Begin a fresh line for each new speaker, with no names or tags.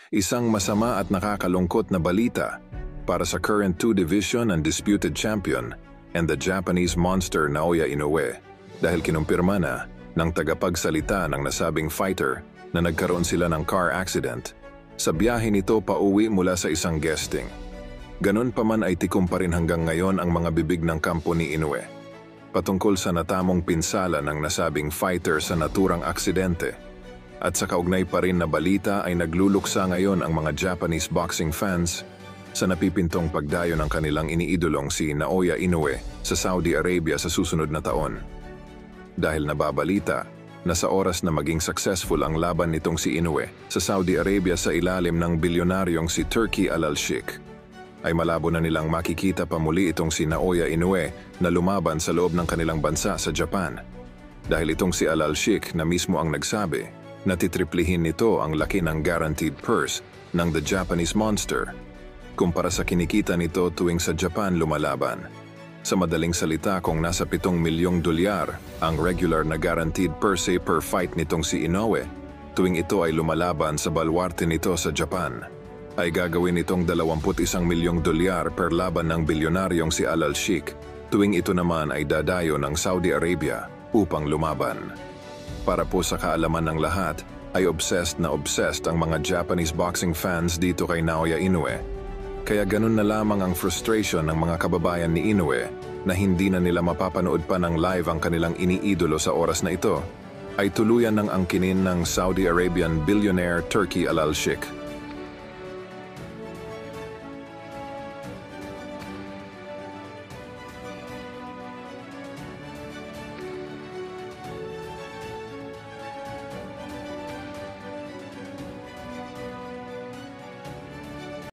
Isang masama at nakakalungkot na balita para sa current 2 division and disputed champion and the Japanese monster Naoya Inoue dahil kinumpirma na ng tagapagsalita ng nasabing fighter na nagkaroon sila ng car accident sa biyahe nito pauwi mula sa isang guesting. Ganun pa man ay tikom pa rin hanggang ngayon ang mga bibig ng kampo ni Inoue patungkol sa natamong pinsala ng nasabing fighter sa naturang aksidente. At sa kaugnay pa rin na balita ay nagluluksa ngayon ang mga Japanese boxing fans sa napipintong pagdayo ng kanilang iniidolong si Naoya Inoue sa Saudi Arabia sa susunod na taon. Dahil nababalita na sa oras na maging successful ang laban nitong si Inoue sa Saudi Arabia sa ilalim ng bilyonaryong si Turki Al-Sheikh, ay malabo na nilang makikita pa muli itong si Naoya Inoue na lumaban sa loob ng kanilang bansa sa Japan. Dahil itong si Al-Sheikh na mismo ang nagsabi na titriplihin nito ang laki ng guaranteed purse ng The Japanese Monster kumpara sa kinikita nito tuwing sa Japan lumalaban. Sa madaling salita, kung nasa 7 milyong dolyar ang regular na guaranteed purse per fight nitong si Inoue tuwing ito ay lumalaban sa baluarte nito sa Japan, ay gagawin itong 21 milyong dolyar per laban ng bilyonaryong si Al-Sheikh tuwing ito naman ay dadayo ng Saudi Arabia upang lumaban. Para po sa kaalaman ng lahat, ay obsessed ang mga Japanese boxing fans dito kay Naoya Inoue. Kaya ganun na lamang ang frustration ng mga kababayan ni Inoue na hindi na nila mapapanood pa ng live ang kanilang iniidolo sa oras na ito, ay tuluyan ng angkinin ng Saudi Arabian billionaire Turki Al-Sheikh.